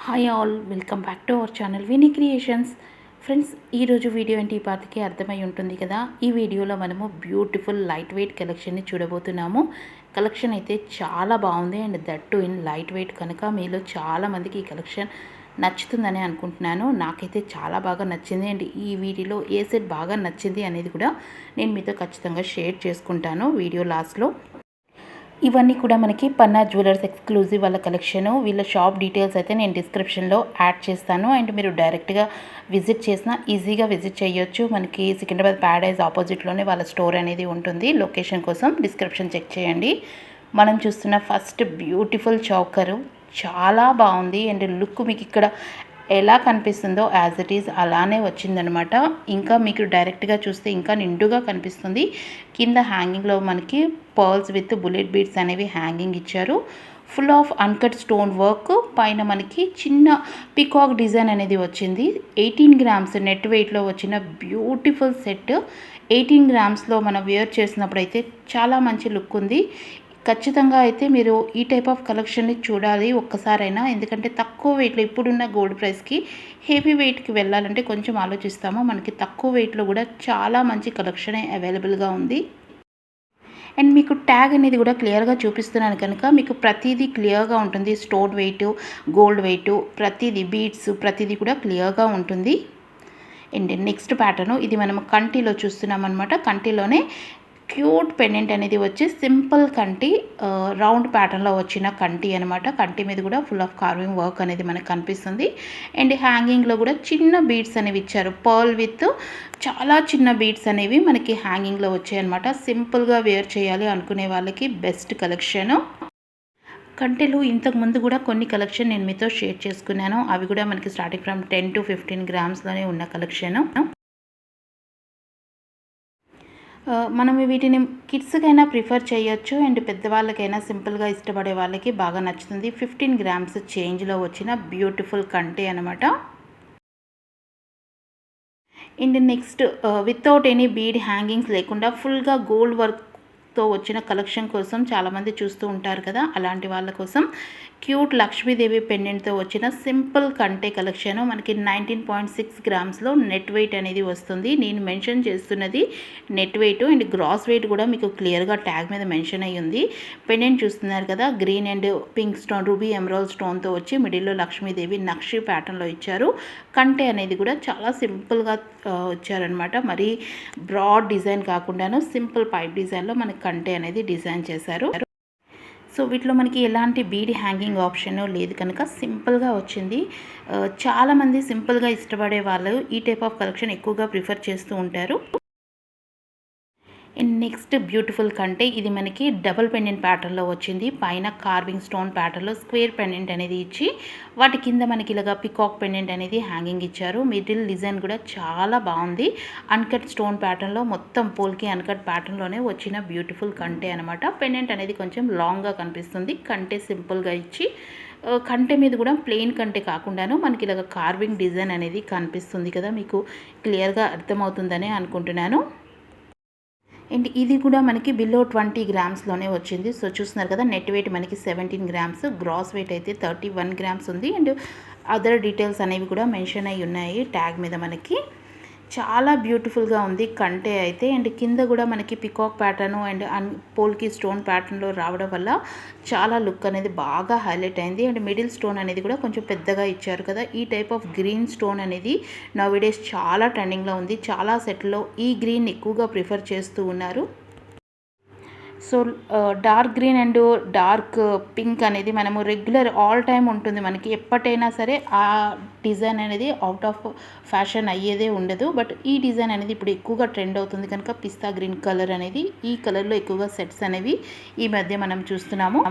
Hi all, welcome back to our channel Vini creations. Friends, ఈరోజు video ఏంటి ఈ పాతకి అర్థమై ఉంటుంది కదా. ఈ వీడియోలో మనము బ్యూటిఫుల్ లైట్ వెయిట్ కలెక్షన్ని చూడబోతున్నాము. కలెక్షన్ అయితే చాలా బాగుంది and that to in light weight కనుక మీలో చాలామందికి ఈ కలెక్షన్ నచ్చుతుందని అనుకుంటున్నాను. నాకైతే చాలా బాగా నచ్చింది అండ్ ఈ వీడియోలో ఏ సెట్ బాగా నచ్చింది అనేది కూడా నేను మీతో ఖచ్చితంగా షేర్ చేసుకుంటాను వీడియో లాస్ట్లో. ఇవన్నీ కూడా మనకి పన్నా జ్యువెలర్స్ ఎక్స్క్లూజివ్ వాళ్ళ కలెక్షను. వీళ్ళ షాప్ డీటెయిల్స్ అయితే నేను డిస్క్రిప్షన్లో యాడ్ చేస్తాను అండ్ మీరు డైరెక్ట్గా విజిట్ చేసినా ఈజీగా విజిట్ చేయొచ్చు. మనకి సికింద్రాబాద్ ప్యారడైజ్ ఆపోజిట్లోనే వాళ్ళ స్టోర్ అనేది ఉంటుంది. లొకేషన్ కోసం డిస్క్రిప్షన్ చెక్ చేయండి. మనం చూస్తున్న ఫస్ట్ బ్యూటిఫుల్ చౌకరు చాలా బాగుంది అండ్ లుక్ మీకు ఇక్కడ ఎలా కనిపిస్తుందో యాజ్ ఇట్ ఈజ్ అలానే వచ్చిందనమాట. ఇంకా మీకు డైరెక్ట్గా చూస్తే ఇంకా నిండుగా కనిపిస్తుంది. కింద హ్యాంగింగ్లో మనకి పర్ల్స్ విత్ బుల్లెట్ బీడ్స్ అనేవి హ్యాంగింగ్ ఇచ్చారు. Full of uncut stone work, పైన మనకి చిన్న పికాక్ డిజైన్ అనేది వచ్చింది. 18 గ్రామ్స్ నెట్ వెయిట్లో వచ్చిన బ్యూటిఫుల్ సెట్. 18 గ్రామ్స్లో మనం వేర్ చేసినప్పుడు అయితే చాలా మంచి లుక్ ఉంది. ఖచ్చితంగా అయితే మీరు ఈ టైప్ ఆఫ్ కలెక్షన్ని చూడాలి ఒక్కసారైనా. ఎందుకంటే తక్కువ వెయిట్లో ఇప్పుడున్న గోల్డ్ ప్రైస్కి హెవీ వెయిట్కి వెళ్ళాలంటే కొంచెం ఆలోచిస్తాము. మనకి తక్కువ వెయిట్లో కూడా చాలా మంచి కలెక్షన్ అవైలబుల్గా ఉంది. అండ్ మీకు ట్యాగ్ అనేది కూడా క్లియర్గా చూపిస్తున్నాను కనుక మీకు ప్రతిదీ క్లియర్గా ఉంటుంది. స్టోన్ వెయిట్, గోల్డ్ వెయిట్, ప్రతిదీ బీడ్స్ ప్రతిదీ కూడా క్లియర్గా ఉంటుంది. అండ్ నెక్స్ట్ ప్యాటర్ను ఇది మనం కంటిలో చూస్తున్నాం అనమాట. కంటిలోనే క్యూట్ పెండెంట్ అనేది వచ్చి సింపుల్ కంటి, రౌండ్ ప్యాటర్న్లో వచ్చిన కంటి అనమాట. కంటి మీద కూడా ఫుల్ ఆఫ్ కార్వింగ్ వర్క్ అనేది మనకు కనిపిస్తుంది. అండ్ హ్యాంగింగ్లో కూడా చిన్న బీడ్స్ అనేవి ఇచ్చారు. పర్ల్ విత్ చాలా చిన్న బీడ్స్ అనేవి మనకి హ్యాంగింగ్లో వచ్చాయన్నమాట. సింపుల్గా వేర్ చేయాలి అనుకునే వాళ్ళకి బెస్ట్ కలెక్షను. కంటెలు ఇంతకుముందు కూడా కొన్ని కలెక్షన్ నేను మీతో షేర్ చేసుకున్నాను. అవి కూడా మనకి స్టార్టింగ్ ఫ్రమ్ 10 to 15 గ్రామ్స్లోనే ఉన్న కలెక్షను. మనం వీటిని కిడ్స్కైనా ప్రిఫర్ చేయొచ్చు అండ్ పెద్దవాళ్ళకైనా సింపుల్గా ఇష్టపడే వాళ్ళకి బాగా నచ్చుతుంది. 15 గ్రామ్స్ చేంజ్లో వచ్చిన బ్యూటిఫుల్ కంటే అనమాట. And next without any bead hangings లేకుండా ఫుల్గా గోల్డ్ వర్క్తో వచ్చిన కలెక్షన్ కోసం చాలామంది చూస్తూ ఉంటారు కదా. అలాంటి వాళ్ళ కోసం క్యూట్ లక్ష్మీదేవి పెండెంట్తో వచ్చిన సింపుల్ కంటే కలెక్షన్ మనకి 19.6 గ్రామ్స్లో నెట్ వెయిట్ అనేది వస్తుంది. నేను మెన్షన్ చేస్తున్నది net weight and gross weight కూడా మీకు క్లియర్గా ట్యాగ్ మీద మెన్షన్ అయ్యి ఉంది. పెండెంట్ చూస్తున్నారు కదా, green and pink stone, ruby emerald స్టోన్తో వచ్చి మిడిల్లో లక్ష్మీదేవి నక్షి ప్యాటర్న్లో ఇచ్చారు. కంటే అనేది కూడా చాలా సింపుల్గా వచ్చారనమాట. మరి బ్రాడ్ డిజైన్ కాకుండాను సింపుల్ పైప్ డిజైన్లో మనకి కంటే అనేది డిజైన్ చేశారు. సో వీటిలో మనకి ఎలాంటి బీడ్ హ్యాంగింగ్ ఆప్షన్ లేదు కనుక సింపుల్గా వచ్చింది. చాలామంది సింపుల్గా ఇష్టపడే వాళ్ళు ఈ టైప్ ఆఫ్ కలెక్షన్ ఎక్కువగా ప్రిఫర్ చేస్తూ ఉంటారు. అండ్ నెక్స్ట్ బ్యూటిఫుల్ కంటే ఇది మనకి డబుల్ పెండెంట్ ప్యాటర్న్లో వచ్చింది. పైన కార్వింగ్ స్టోన్ ప్యాటర్న్లో స్క్వేర్ పెండెంట్ అనేది ఇచ్చి వాటి కింద మనకి ఇలాగా పికాక్ పెండెంట్ అనేది హ్యాంగింగ్ ఇచ్చారు. మిడిల్ డిజైన్ కూడా చాలా బాగుంది. అన్కట్ స్టోన్ ప్యాటర్న్లో మొత్తం పోల్కి అన్కట్ ప్యాటర్న్లోనే వచ్చిన బ్యూటిఫుల్ కంటే అనమాట. పెండెంట్ అనేది కొంచెం లాంగ్గా కనిపిస్తుంది. కంటే సింపుల్గా ఇచ్చి కంటే మీద కూడా ప్లెయిన్ కంటే కాకుండాను మనకి ఇలాగ కార్వింగ్ డిజైన్ అనేది కనిపిస్తుంది కదా. మీకు క్లియర్గా అర్థమవుతుందని అనుకుంటున్నాను. అండ్ ఇది కూడా మనకి బిలో 20 గ్రామ్స్లోనే వచ్చింది. సో చూస్తున్నారు కదా, నెట్ వెయిట్ మనకి 17 గ్రామ్స్, గ్రాస్ వెయిట్ అయితే 31 గ్రామ్స్ ఉంది. అండ్ అదర్ డీటెయిల్స్ అనేవి కూడా మెన్షన్ అయ్యి ఉన్నాయి ట్యాగ్ మీద. మనకి చాలా బ్యూటిఫుల్గా ఉంది కంటే అయితే. అండ్ కింద కూడా మనకి పికాక్ ప్యాటర్ను అండ్ పోల్కి స్టోన్ ప్యాటర్న్లో రావడం వల్ల చాలా లుక్ అనేది బాగా హైలైట్ అయింది. అండ్ మిడిల్ స్టోన్ అనేది కూడా కొంచెం పెద్దగా ఇచ్చారు కదా. ఈ టైప్ ఆఫ్ గ్రీన్ స్టోన్ అనేది నౌడేస్ చాలా ట్రెండింగ్లో ఉంది. చాలా సెట్లో ఈ గ్రీన్ ఎక్కువగా ప్రిఫర్ చేస్తూ ఉన్నారు. So dark green and dark pink అనేది మనము రెగ్యులర్ ఆల్ టైమ్ ఉంటుంది. మనకి ఎప్పటైనా సరే ఆ డిజైన్ అనేది అవుట్ ఆఫ్ ఫ్యాషన్ అయ్యేదే ఉండదు. బట్ ఈ డిజైన్ అనేది ఇప్పుడు ఎక్కువగా ట్రెండ్ అవుతుంది కనుక పిస్తా గ్రీన్ కలర్ అనేది, ఈ కలర్లో ఎక్కువగా సెట్స్ అనేవి ఈ మధ్య మనం చూస్తున్నాము.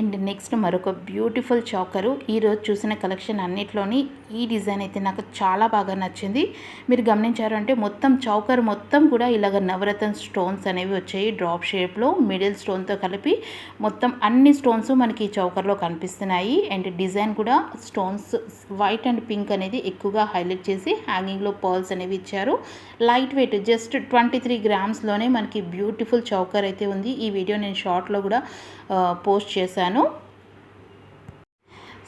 అండ్ నెక్స్ట్ మరొక బ్యూటిఫుల్ చౌకరు. ఈరోజు చూసిన కలెక్షన్ అన్నిట్లోని ఈ డిజైన్ అయితే నాకు చాలా బాగా నచ్చింది. మీరు గమనించారు అంటే మొత్తం చౌకర్ మొత్తం కూడా ఇలాగ నవరత్న స్టోన్స్ అనేవి వచ్చాయి డ్రాప్ షేప్లో. మిడిల్ స్టోన్తో కలిపి మొత్తం అన్ని స్టోన్స్ మనకి ఈ చౌకర్లో కనిపిస్తున్నాయి. అండ్ డిజైన్ కూడా స్టోన్స్ వైట్ అండ్ పింక్ అనేది ఎక్కువగా హైలైట్ చేసి హ్యాంగింగ్లో పర్ల్స్ అనేవి ఇచ్చారు. లైట్ వెయిట్ జస్ట్ 23 గ్రామ్స్లోనే మనకి బ్యూటిఫుల్ చౌకర్ అయితే ఉంది. ఈ వీడియో నేను షార్ట్లో కూడా పోస్ట్ చేశాను.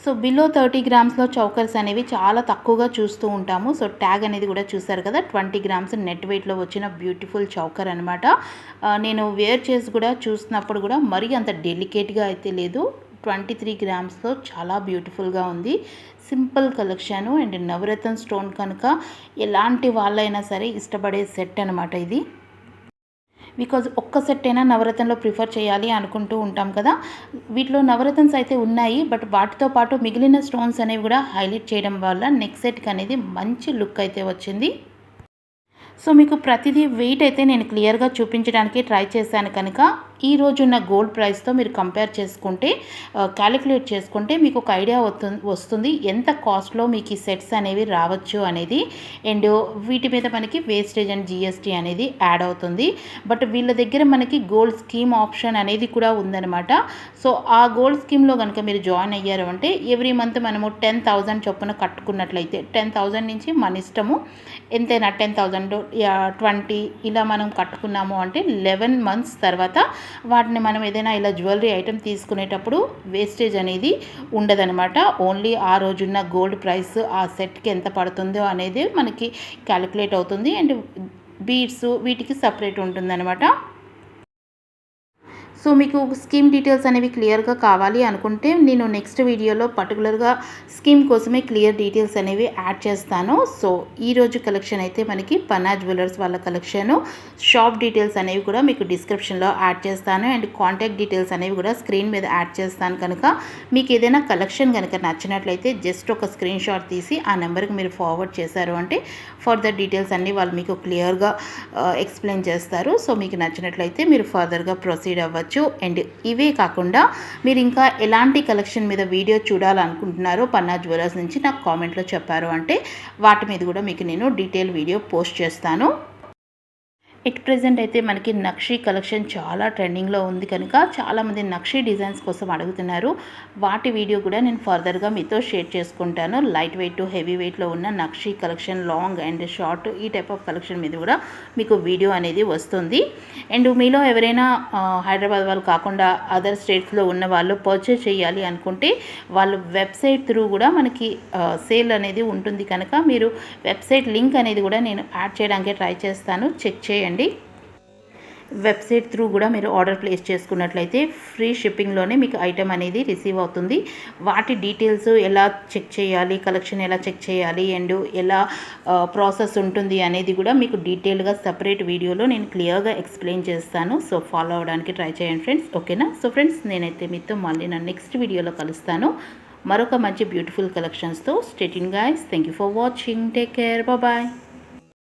సో బిలో 30 గ్రామ్స్లో చౌకర్స్ అనేవి చాలా తక్కువగా చూస్తూ ఉంటాము. సో ట్యాగ్ అనేది కూడా చూసారు కదా, 20 గ్రామ్స్ నెట్ వెయిట్లో వచ్చిన బ్యూటిఫుల్ చౌకర్ అనమాట. నేను వేర్ చేసి కూడా చూసినప్పుడు కూడా మరీ అంత డెలికేట్గా అయితే లేదు. 23 గ్రామ్స్లో చాలా బ్యూటిఫుల్గా ఉంది. Simple collection and Navaratna stone కనుక ఎలాంటి వాళ్ళైనా సరే ఇష్టపడే సెట్ అనమాట ఇది. బికాజ్ ఒక్క సెట్ అయినా నవరత్నంలో ప్రిఫర్ చేయాలి అనుకుంటూ ఉంటాం కదా. వీటిలో నవరత్న్స్ అయితే ఉన్నాయి, బట్ వాటితో పాటు మిగిలిన స్టోన్స్ అనేవి కూడా హైలైట్ చేయడం వల్ల నెక్ సెట్కి అనేది మంచి లుక్ అయితే వచ్చింది. సో మీకు ప్రతిదీ వెయిట్ అయితే నేను క్లియర్గా చూపించడానికి ట్రై చేశాను కనుక ఈ రోజున్న గోల్డ్ ప్రైస్తో మీరు కంపేర్ చేసుకుంటే క్యాలిక్యులేట్ చేసుకుంటే మీకు ఒక ఐడియా వస్తుంది ఎంత కాస్ట్లో మీకు ఈ సెట్స్ అనేవి రావచ్చు అనేది. అండ్ వీటి మీద మనకి వేస్టేజ్ అండ్ జిఎస్టీ అనేది యాడ్ అవుతుంది. బట్ వీళ్ళ దగ్గర మనకి గోల్డ్ స్కీమ్ ఆప్షన్ అనేది కూడా ఉందన్నమాట. సో ఆ గోల్డ్ స్కీమ్లో కనుక మీరు జాయిన్ అయ్యారు అంటే ఎవ్రీ మంత్ మనము 10,000 చొప్పున కట్టుకున్నట్లయితే 10,000 నుంచి మన ఇష్టము ఎంతైనా 10,000 20 ఇలా మనం కట్టుకున్నాము అంటే 11 మంత్స్ తర్వాత వాటిని మనం ఏదైనా ఇలా జ్యువెలరీ ఐటెం తీసుకునేటప్పుడు వేస్టేజ్ అనేది ఉండదనమాట. ఓన్లీ ఆ రోజున్న గోల్డ్ ప్రైస్ ఆ సెట్కి ఎంత పడుతుందో అనేది మనకి క్యాలిక్యులేట్ అవుతుంది. అండ్ బీడ్స్ వీటికి సపరేట్ ఉంటుందన్నమాట. సో మీకు స్కీమ్ డీటెయిల్స్ అనేవి క్లియర్గా కావాలి అనుకుంటే నేను నెక్స్ట్ వీడియోలో పర్టికులర్గా స్కీమ్ కోసమే క్లియర్ డీటెయిల్స్ అనేవి యాడ్ చేస్తాను. సో ఈరోజు కలెక్షన్ అయితే మనకి పన్నా జ్యువెలర్స్ వాళ్ళ కలెక్షను. షాప్ డీటెయిల్స్ అనేవి కూడా మీకు డిస్క్రిప్షన్లో యాడ్ చేస్తాను. అండ్ కాంటాక్ట్ డీటెయిల్స్ అనేవి కూడా స్క్రీన్ మీద యాడ్ చేస్తాను. కనుక మీకు ఏదైనా కలెక్షన్ కనుక నచ్చినట్లయితే జస్ట్ ఒక స్క్రీన్ షాట్ తీసి ఆ నెంబర్కి మీరు ఫార్వర్డ్ చేశారు అంటే ఫర్దర్ డీటెయిల్స్ అన్నీ వాళ్ళు మీకు క్లియర్గా ఎక్స్ప్లెయిన్ చేస్తారు. సో మీకు నచ్చినట్లయితే మీరు ఫర్దర్గా ప్రొసీడ్ అవ్వచ్చు. అండ్ ఇవే కాకుండా మీరు ఇంకా ఎలాంటి కలెక్షన్ మీద వీడియో చూడాలనుకుంటున్నారో పన్నా జ్యువెలర్స్ నుంచి నాకు కామెంట్లో చెప్పారు అంటే వాటి మీద కూడా మీకు నేను డీటెయిల్ వీడియో పోస్ట్ చేస్తాను. ఎట్ ప్రెజెంట్ అయితే మనకి నక్షీ కలెక్షన్ చాలా ట్రెండింగ్లో ఉంది కనుక చాలామంది నక్షీ డిజైన్స్ కోసం అడుగుతున్నారు. వాటి వీడియో కూడా నేను ఫర్దర్గా మీతో షేర్ చేసుకుంటాను. లైట్ వెయిట్ టు హెవీ వెయిట్లో ఉన్న nakshi collection, long and short ఈ టైప్ ఆఫ్ కలెక్షన్ మీద కూడా మీకు వీడియో అనేది వస్తుంది. అండ్ మీలో ఎవరైనా హైదరాబాద్ వాళ్ళు కాకుండా అదర్ స్టేట్స్లో ఉన్న వాళ్ళు పర్చేస్ చేయాలి అనుకుంటే వాళ్ళు వెబ్సైట్ త్రూ కూడా మనకి సేల్ అనేది ఉంటుంది కనుక మీరు వెబ్సైట్ లింక్ అనేది కూడా నేను యాడ్ చేయడానికి ట్రై చేస్తాను. చెక్ చేయండి. వెబ్సైట్ త్రూ కూడా మీరు ఆర్డర్ ప్లేస్ చేసుకున్నట్లయితే ఫ్రీ షిప్పింగ్లోనే మీకు ఐటెం అనేది రిసీవ్ అవుతుంది. వాటి డీటెయిల్స్ ఎలా చెక్ చేయాలి, కలెక్షన్ ఎలా చెక్ చేయాలి అండ్ ఎలా ప్రాసెస్ ఉంటుంది అనేది కూడా మీకు డీటెయిల్గా సపరేట్ వీడియోలో నేను క్లియర్గా ఎక్స్ప్లెయిన్ చేస్తాను. సో ఫాలో అవడానికి ట్రై చేయండి ఫ్రెండ్స్. ఓకేనా? సో ఫ్రెండ్స్ నేనైతే మీతో మళ్ళీ నా నెక్స్ట్ వీడియోలో కలుస్తాను మరొక మంచి బ్యూటిఫుల్ కలెక్షన్స్తో. Stay tuned guys. Thank you for watching. Take care. Bye.